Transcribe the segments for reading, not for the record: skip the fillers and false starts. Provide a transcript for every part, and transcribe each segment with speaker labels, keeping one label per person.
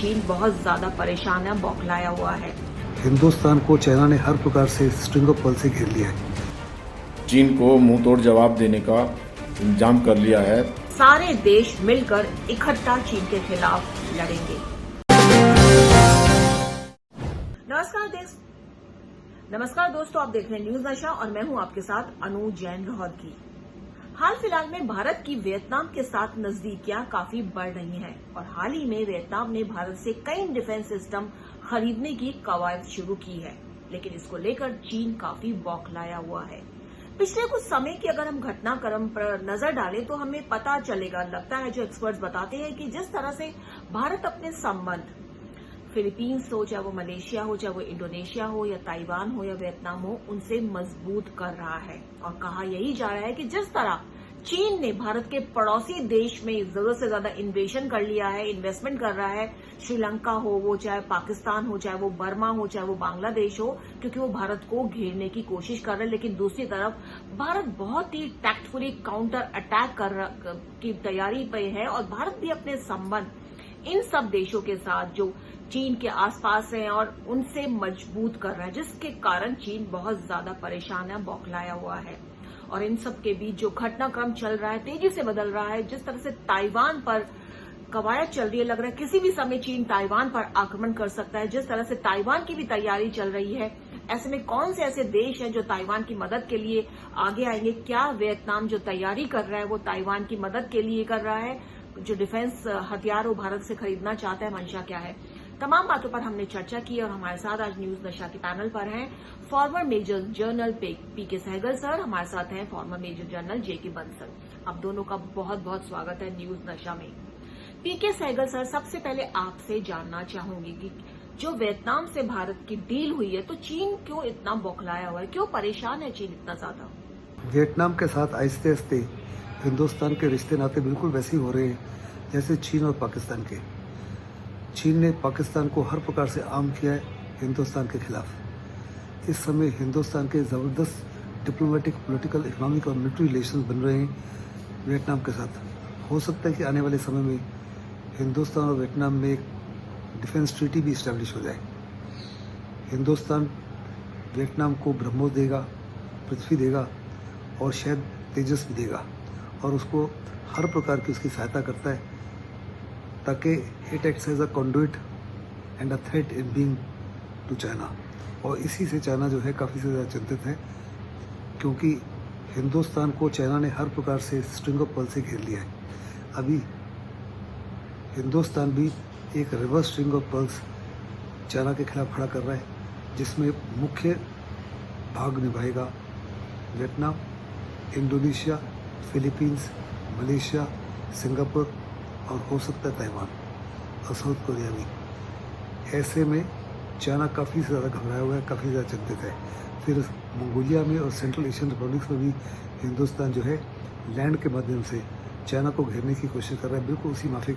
Speaker 1: चीन बहुत ज्यादा परेशान है, बौखलाया हुआ है।
Speaker 2: हिंदुस्तान को चाइना ने हर प्रकार से स्ट्रिंग ऑफ पर्ल से घेर लिया है।
Speaker 3: चीन को मुंह तोड़ जवाब देने का इंतजाम कर लिया है।
Speaker 1: सारे देश मिलकर इकट्ठा चीन के खिलाफ लड़ेंगे। नमस्कार दोस्तों, आप देख रहे हैं न्यूज नशा और मैं हूं आपके साथ अनु जैन रोहतगी। हाल फिलहाल में भारत की वियतनाम के साथ नजदीकियां काफी बढ़ रही हैं और हाल ही में वियतनाम ने भारत से कई डिफेंस सिस्टम खरीदने की कवायद शुरू की है, लेकिन इसको लेकर चीन काफी बौखलाया हुआ है। पिछले कुछ समय की अगर हम घटनाक्रम पर नजर डालें तो हमें पता चलेगा, लगता है जो एक्सपर्ट्स बताते हैं कि जिस तरह से भारत अपने संबंध फिलीपींस हो, चाहे वो मलेशिया हो, चाहे वो इंडोनेशिया हो या ताइवान हो या वियतनाम हो, उनसे मजबूत कर रहा है। और कहा यही जा रहा है कि जिस तरह चीन ने भारत के पड़ोसी देश में जरूरत से ज्यादा इन्वेशन कर लिया है, इन्वेस्टमेंट कर रहा है, श्रीलंका हो, वो चाहे पाकिस्तान हो, चाहे वो बर्मा हो, चाहे वो बांग्लादेश हो, क्योंकि वो भारत को घेरने की कोशिश कर रहे हैं। लेकिन दूसरी तरफ भारत बहुत ही टैक्टफुली काउंटर अटैक की तैयारी पे है और भारत भी अपने संबंध इन सब देशों के साथ जो चीन के आसपास हैं और उनसे मजबूत कर रहा है, जिसके कारण चीन बहुत ज्यादा परेशान है, बौखलाया हुआ है। और इन सब के बीच जो घटनाक्रम चल रहा है, तेजी से बदल रहा है, जिस तरह से ताइवान पर कवायद चल रही है, लग रहा है किसी भी समय चीन ताइवान पर आक्रमण कर सकता है, जिस तरह से ताइवान की भी तैयारी चल रही है। ऐसे में कौन से ऐसे देश हैं जो ताइवान की मदद के लिए आगे आएंगे? क्या वियतनाम जो तैयारी कर रहा है वो ताइवान की मदद के लिए कर रहा है? जो डिफेंस हथियार वो भारत से खरीदना चाहता है, मंशा क्या है? तमाम बातों पर हमने चर्चा की और हमारे साथ आज न्यूज नशा के पैनल पर हैं फॉर्मर मेजर जनरल पीके सहगल सर, हमारे साथ हैं फॉर्मर मेजर जनरल जेके बंसल। आप दोनों का बहुत बहुत स्वागत है न्यूज नशा में। पीके सहगल सर, सबसे पहले आपसे जानना चाहूंगी कि जो वियतनाम से भारत की डील हुई है तो चीन क्यों इतना बौखलाया हुआ है, क्यों परेशान है चीन इतना ज्यादा?
Speaker 2: वियतनाम के साथ आहिस्ते आहिस्ते हिंदुस्तान के रिश्ते नाते बिल्कुल वैसे ही हो रहे हैं जैसे चीन और पाकिस्तान के। चीन ने पाकिस्तान को हर प्रकार से आर्म किया है हिंदुस्तान के खिलाफ। इस समय हिंदुस्तान के ज़बरदस्त डिप्लोमेटिक, पॉलिटिकल, इकोनॉमिक और मिलिट्री रिलेशन बन रहे हैं वियतनाम के साथ। हो सकता है कि आने वाले समय में हिंदुस्तान और वियतनाम में एक डिफेंस ट्रीटी भी इस्टेब्लिश हो जाए। हिंदुस्तान वियतनाम को ब्रह्मोस देगा, पृथ्वी देगा और शायद तेजस भी देगा और उसको हर प्रकार की उसकी सहायता करता है ताकि it acts as a conduit and a threat in being to China. और इसी से चाइना जो है काफ़ी ज़्यादा चिंतित है, क्योंकि हिंदुस्तान को चाइना ने हर प्रकार से स्ट्रिंग ऑफ पर्ल से घेर लिया है। अभी हिंदुस्तान भी एक reverse string of pearls China के खिलाफ खड़ा कर रहा है, जिसमें मुख्य भाग निभाएगा Vietnam, Indonesia, Philippines, Malaysia, Singapore और हो सकता है ताइवान और साउथ कोरिया भी। ऐसे में चाइना काफ़ी ज़्यादा घबराया हुआ है, काफ़ी ज़्यादा चिंतित है। फिर मंगोलिया में और सेंट्रल एशियन रिपब्लिक्स में भी हिंदुस्तान जो है लैंड के माध्यम से चाइना को घेरने की कोशिश कर रहा है, बिल्कुल उसी माफिक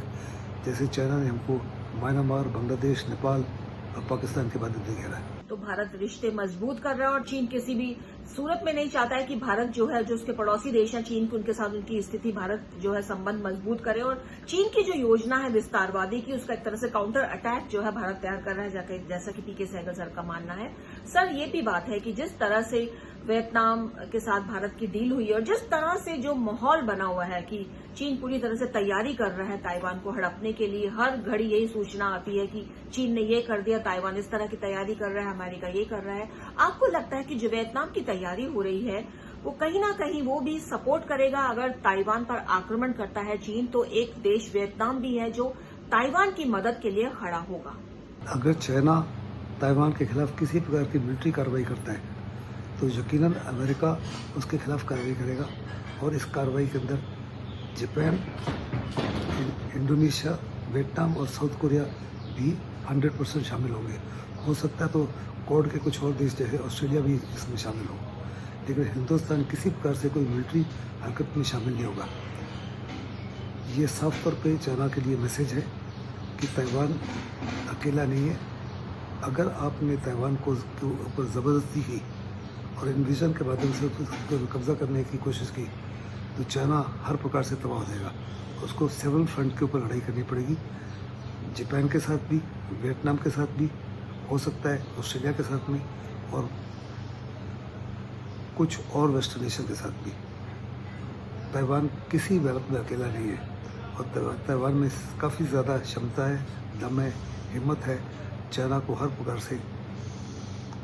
Speaker 2: जैसे चाइना ने हमको म्यांमार, बांग्लादेश, नेपाल और पाकिस्तान के माध्यम से घेरा है।
Speaker 1: तो भारत रिश्ते मजबूत कर रहा है और चीन किसी भी सूरत में नहीं चाहता है कि भारत जो है, जो उसके पड़ोसी देश हैं चीन, उनके साथ उनकी स्थिति, भारत जो है संबंध मजबूत करे। और चीन की जो योजना है विस्तारवादी की, उसका एक तरह से काउंटर अटैक जो है भारत तैयार कर रहा है, जैसा कि पीके सहगल सर का मानना है। सर, ये भी बात है कि जिस तरह से वियतनाम के साथ भारत की डील हुई है और जिस तरह से जो माहौल बना हुआ है कि चीन पूरी तरह से तैयारी कर रहा है ताइवान को हड़पने के लिए, हर घड़ी यही सूचना आती है कि चीन ने ये कर दिया, ताइवान इस तरह की तैयारी कर रहा है, अमेरिका ये कर रहा है। आपको लगता है कि जो वियतनाम की तैयारी हो रही है वो कहीं ना कहीं वो भी सपोर्ट करेगा? अगर ताइवान पर आक्रमण करता है चीन तो एक देश वियतनाम भी है जो ताइवान की मदद के लिए खड़ा होगा।
Speaker 2: अगर चाइना ताइवान के खिलाफ किसी प्रकार की मिलिट्री कार्रवाई करता है तो यकीनन अमेरिका उसके खिलाफ कार्रवाई करेगा और इस कार्रवाई के अंदर जापान, इंडोनेशिया, वियतनाम और साउथ कोरिया भी 100% शामिल होंगे। हो सकता है तो क्वाड के कुछ और देश जैसे ऑस्ट्रेलिया भी इसमें शामिल हो, लेकिन हिंदुस्तान किसी प्रकार से कोई मिलिट्री हरकत में शामिल नहीं होगा। ये साफ तौर पे चाइना के लिए मैसेज है कि ताइवान अकेला नहीं है। अगर आपने ताइवान को ऊपर ज़बरदस्ती की और इन्वेजन के माध्यम से उसको कब्जा करने की कोशिश की तो चाइना हर प्रकार से तबाह हो जाएगा। उसको सेवरल फ्रंट के ऊपर लड़ाई करनी पड़ेगी। जापान के साथ भी, वियतनाम के साथ भी, हो सकता है ऑस्ट्रेलिया के साथ में, और कुछ और वेस्टर्न नेशन के साथ भी। ताइवान किसी वक्त में अकेला नहीं है, और ताइवान में काफ़ी ज़्यादा क्षमता है, दम है, हिम्मत है चाइना को हर प्रकार से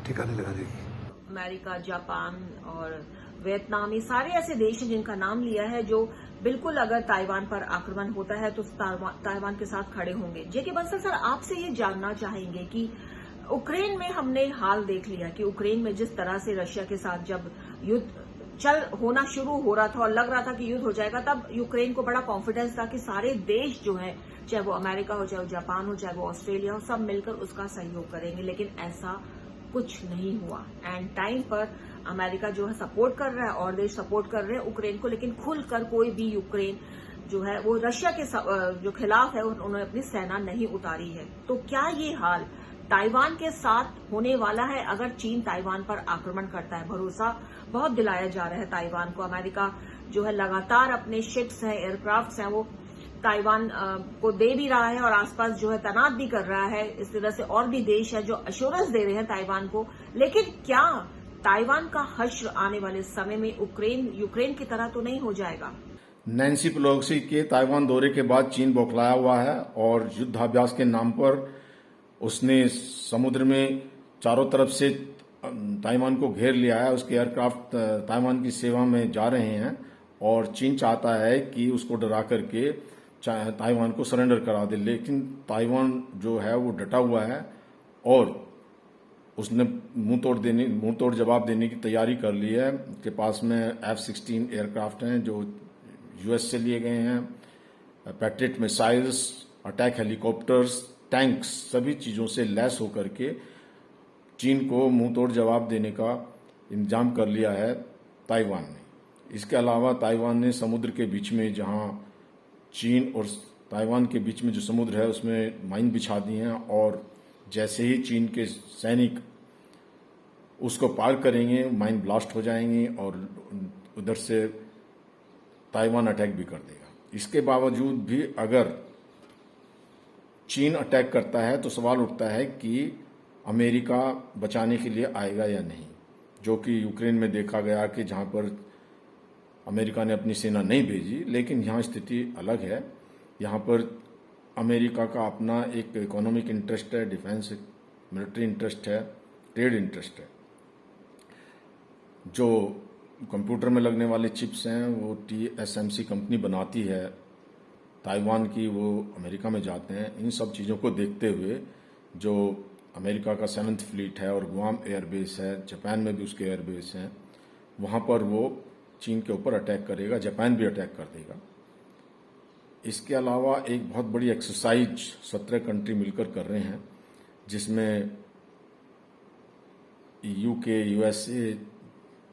Speaker 2: ठिकाने लगाने की।
Speaker 1: अमेरिका, जापान और वियतनाम, ये सारे ऐसे देश हैं जिनका नाम लिया है जो बिल्कुल अगर ताइवान पर आक्रमण होता है तो ताइवान के साथ खड़े होंगे। जेके बंसल सर, आपसे ये जानना चाहेंगे कि यूक्रेन में हमने हाल देख लिया कि यूक्रेन में जिस तरह से रशिया के साथ जब युद्ध होना शुरू हो रहा था और लग रहा था कि युद्ध हो जाएगा, तब यूक्रेन को बड़ा कॉन्फिडेंस था कि सारे देश जो है, चाहे वो अमेरिका हो, चाहे वो जापान हो, चाहे वो ऑस्ट्रेलिया हो, सब मिलकर उसका सहयोग करेंगे। लेकिन ऐसा कुछ नहीं हुआ। एंड टाइम पर अमेरिका जो है सपोर्ट कर रहा है और देश सपोर्ट कर रहे हैं यूक्रेन को, लेकिन खुलकर कोई भी यूक्रेन जो है वो रशिया के जो खिलाफ है उन्होंने अपनी सेना नहीं उतारी है। तो क्या ये हाल ताइवान के साथ होने वाला है अगर चीन ताइवान पर आक्रमण करता है? भरोसा बहुत दिलाया जा रहा है ताइवान को। अमेरिका जो है लगातार अपने शिप्स हैं, एयरक्राफ्ट्स हैं, वो ताइवान को दे भी रहा है और आसपास जो है तैनात भी कर रहा है। इस तरह से और भी देश है जो अश्योरेंस दे रहे हैं ताइवान को। लेकिन क्या ताइवान का हश्र आने वाले समय में यूक्रेन की तरह तो नहीं हो जाएगा?
Speaker 3: नैन्सी पेलोसी के ताइवान दौरे के बाद चीन बौखलाया हुआ है और युद्धाभ्यास के नाम पर उसने समुद्र में चारों तरफ से ताइवान को घेर लिया है। उसके एयरक्राफ्ट ताइवान की सेवा में जा रहे हैं और चीन चाहता है कि उसको डरा करके ताइवान को सरेंडर करा दे। लेकिन ताइवान जो है वो डटा हुआ है और उसने मुंह तोड़ जवाब देने की तैयारी कर ली है। उसके पास में F-16 एयरक्राफ्ट हैं जो यूएस से लिए गए हैं, patriot missiles, attack helicopters, tanks, सभी चीज़ों से लैस होकर के चीन को मुंह तोड़ जवाब देने का इंतजाम कर लिया है ताइवान ने। इसके अलावा ताइवान ने समुद्र के बीच में, जहां चीन और ताइवान के बीच में जो समुद्र है उसमें माइन बिछा दी हैं और जैसे ही चीन के सैनिक उसको पार करेंगे माइन ब्लास्ट हो जाएंगे और उधर से ताइवान अटैक भी कर देगा। इसके बावजूद भी अगर चीन अटैक करता है तो सवाल उठता है कि अमेरिका बचाने के लिए आएगा या नहीं, जो कि यूक्रेन में देखा गया कि जहां पर अमेरिका ने अपनी सेना नहीं भेजी। लेकिन यहाँ स्थिति अलग है। यहाँ पर अमेरिका का अपना एक इकोनॉमिक इंटरेस्ट है, डिफेंस मिलिट्री इंटरेस्ट है, ट्रेड इंटरेस्ट है। जो कंप्यूटर में लगने वाले चिप्स हैं वो TSMC कंपनी बनाती है ताइवान की, वो अमेरिका में जाते हैं। इन सब चीज़ों को देखते हुए जो अमेरिका का 7th फ्लीट है और गुआम एयरबेस है, जापान में भी उसके एयरबेस हैं, वहाँ पर वो चीन के ऊपर अटैक करेगा, जापान भी अटैक कर देगा। इसके अलावा एक बहुत बड़ी एक्सरसाइज 17 कंट्री मिलकर कर रहे हैं, जिसमें UK, USA,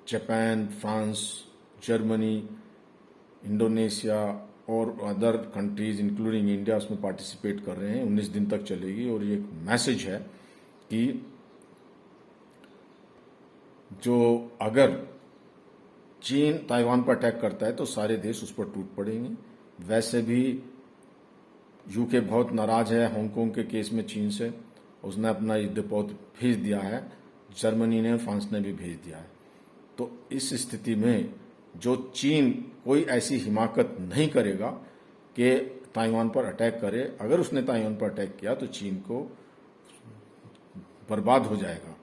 Speaker 3: Japan, France, Germany, Indonesia और अदर कंट्रीज इंक्लूडिंग इंडिया उसमें पार्टिसिपेट कर रहे हैं। 19 दिन तक चलेगी और ये एक मैसेज है कि जो अगर चीन ताइवान पर अटैक करता है तो सारे देश उस पर टूट पड़ेंगे। वैसे भी UK बहुत नाराज है हांगकांग के केस में चीन से, उसने अपना युद्धपोत भेज दिया है, जर्मनी ने, फ्रांस ने भी भेज दिया है। तो इस स्थिति में जो चीन कोई ऐसी हिमाकत नहीं करेगा कि ताइवान पर अटैक करे। अगर उसने ताइवान पर अटैक किया तो चीन को बर्बाद हो जाएगा।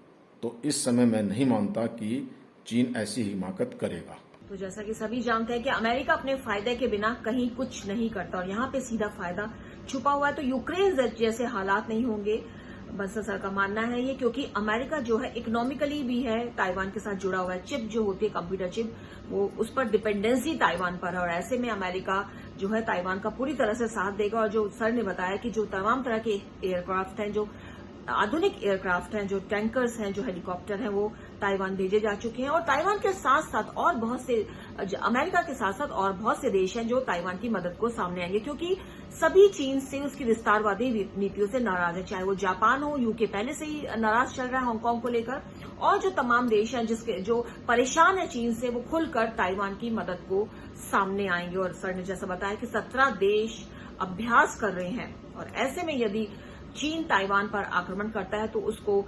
Speaker 3: तो इस समय मैं नहीं मानता कि चीन ऐसी हिमाकत करेगा।
Speaker 1: तो जैसा कि सभी जानते हैं कि अमेरिका अपने फायदे के बिना कहीं कुछ नहीं करता और यहाँ पे सीधा फायदा छुपा हुआ है। तो यूक्रेन जैसे हालात नहीं होंगे, बंसल सर का मानना है ये, क्योंकि अमेरिका जो है इकोनॉमिकली भी है ताइवान के साथ जुड़ा हुआ है। चिप जो होती है, कंप्यूटर चिप, वो उस पर डिपेंडेंसी ताइवान पर है और ऐसे में अमेरिका जो है ताइवान का पूरी तरह से साथ देगा। और जो सर ने बताया कि जो तमाम तरह के एयरक्राफ्ट हैं, जो आधुनिक एयरक्राफ्ट हैं, जो टैंकर्स हैं, जो हेलीकॉप्टर हैं, वो ताइवान भेजे जा चुके हैं। और ताइवान के साथ साथ और बहुत से, अमेरिका के साथ साथ और बहुत से देश हैं जो ताइवान की मदद को सामने आएंगे, क्योंकि सभी चीन से, उसकी विस्तारवादी नीतियों से नाराज है। चाहे वो जापान हो, UK पहले से ही नाराज चल रहा है हांगकांग को लेकर, और जो तमाम देश हैं जो परेशान है चीन से, वो खुलकर ताइवान की मदद को सामने आएंगे। और सर ने जैसा बताया कि 17 देश अभ्यास कर रहे हैं। और ऐसे में यदि चीन ताइवान पर आक्रमण करता है तो उसको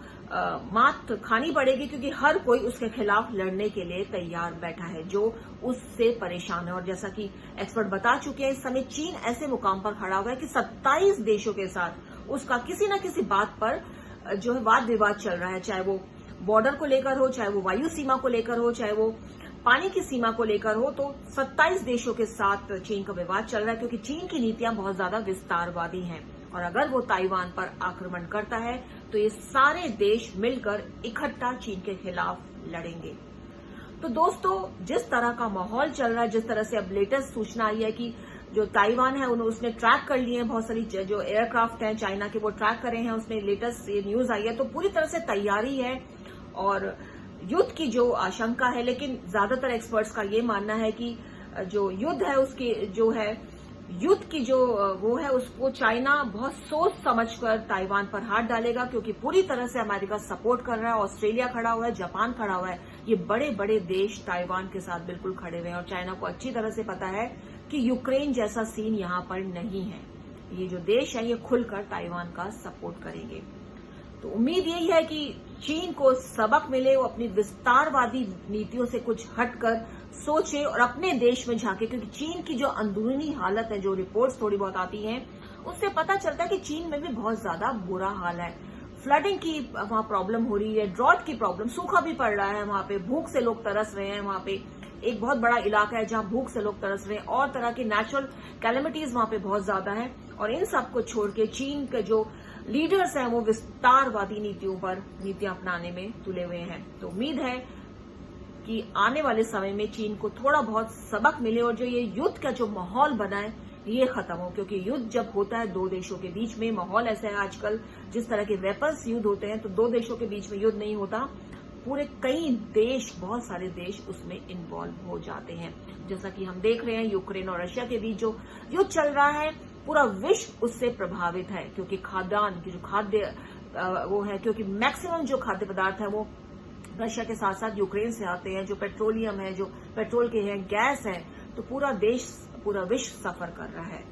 Speaker 1: मात खानी पड़ेगी, क्योंकि हर कोई उसके खिलाफ लड़ने के लिए तैयार बैठा है जो उससे परेशान है। और जैसा कि एक्सपर्ट बता चुके हैं, इस समय चीन ऐसे मुकाम पर खड़ा हुआ है कि 27 देशों के साथ उसका किसी न किसी बात पर जो है वाद विवाद चल रहा है, चाहे वो बॉर्डर को लेकर हो, चाहे वो वायु सीमा को लेकर हो, चाहे वो पानी की सीमा को लेकर हो। तो 27 देशों के साथ चीन का विवाद चल रहा है, क्योंकि चीन की नीतियां बहुत ज्यादा विस्तारवादी हैं। और अगर वो ताइवान पर आक्रमण करता है तो ये सारे देश मिलकर इकट्ठा चीन के खिलाफ लड़ेंगे। तो दोस्तों, जिस तरह का माहौल चल रहा है, जिस तरह से अब लेटेस्ट सूचना आई है कि जो ताइवान है उसने ट्रैक कर लिए हैं, बहुत सारी जो एयरक्राफ्ट हैं चाइना के वो ट्रैक करे हैं, उसमें लेटेस्ट ये न्यूज आई है। तो पूरी तरह से तैयारी है और युद्ध की जो आशंका है, लेकिन ज्यादातर एक्सपर्ट्स का ये मानना है कि जो युद्ध है उसकी जो है युद्ध की जो वो है उसको चाइना बहुत सोच समझकर ताइवान पर हाथ डालेगा, क्योंकि पूरी तरह से अमेरिका सपोर्ट कर रहा है, ऑस्ट्रेलिया खड़ा हुआ है, जापान खड़ा हुआ है। ये बड़े बड़े देश ताइवान के साथ बिल्कुल खड़े हुए हैं और चाइना को अच्छी तरह से पता है कि यूक्रेन जैसा सीन यहां पर नहीं है। ये जो देश है ये खुलकर ताइवान का सपोर्ट करेंगे। तो उम्मीद यही है कि चीन को सबक मिले, वो अपनी विस्तारवादी नीतियों से कुछ हटकर सोचे और अपने देश में झांके, क्योंकि चीन की जो अंदरूनी हालत है, जो रिपोर्ट्स थोड़ी बहुत आती हैं, उससे पता चलता है कि चीन में भी बहुत ज्यादा बुरा हाल है। फ्लडिंग की वहां प्रॉब्लम हो रही है, ड्रॉट की प्रॉब्लम, सूखा भी पड़ रहा है वहां पे, भूख से लोग तरस रहे हैं। वहां पे एक बहुत बड़ा इलाका है जहां भूख से लोग तरस रहे हैं और तरह की नेचुरल कैलेमिटीज वहां पे बहुत ज्यादा है। और इन सबको छोड़ के चीन के जो लीडर्स हैं वो विस्तारवादी नीतियां अपनाने में तुले हुए हैं। तो उम्मीद है कि आने वाले समय में चीन को थोड़ा बहुत सबक मिले और जो ये युद्ध का जो माहौल बना है ये खत्म हो, क्योंकि युद्ध जब होता है दो देशों के बीच में, माहौल ऐसा है आजकल जिस तरह के वेपन्स युद्ध होते हैं, तो दो देशों के बीच में युद्ध नहीं होता, पूरे कई देश, बहुत सारे देश उसमें इन्वॉल्व हो जाते हैं। जैसा कि हम देख रहे हैं यूक्रेन और रशिया के बीच जो युद्ध चल रहा है, पूरा विश्व उससे प्रभावित है, क्योंकि खाद्यान्न की जो खाद्य वो है, क्योंकि मैक्सिमम जो खाद्य पदार्थ है वो रशिया के साथ साथ यूक्रेन से आते हैं, जो पेट्रोलियम है, जो पेट्रोल के हैं, गैस है, तो पूरा देश, पूरा विश्व सफर कर रहा है।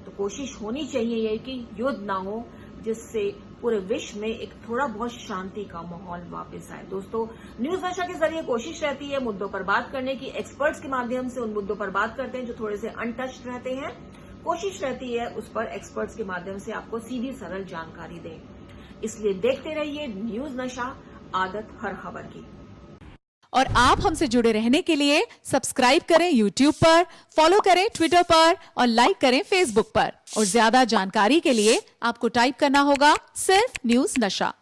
Speaker 1: तो कोशिश होनी चाहिए ये कि युद्ध ना हो, जिससे पूरे विश्व में एक थोड़ा बहुत शांति का माहौल वापस आए। दोस्तों, न्यूज नशा के जरिए कोशिश रहती है मुद्दों पर बात करने की, एक्सपर्ट्स के माध्यम से उन मुद्दों पर बात करते हैं जो थोड़े से अनटच्ड रहते हैं। कोशिश रहती है उस पर एक्सपर्ट्स के माध्यम से आपको सीधी सरल जानकारी दें। इसलिए देखते रहिए न्यूज नशा, आदत हर खबर की।
Speaker 4: और आप हमसे जुड़े रहने के लिए सब्सक्राइब करें YouTube पर, फॉलो करें Twitter पर और लाइक करें Facebook पर। और ज्यादा जानकारी के लिए आपको टाइप करना होगा सिर्फ न्यूज नशा।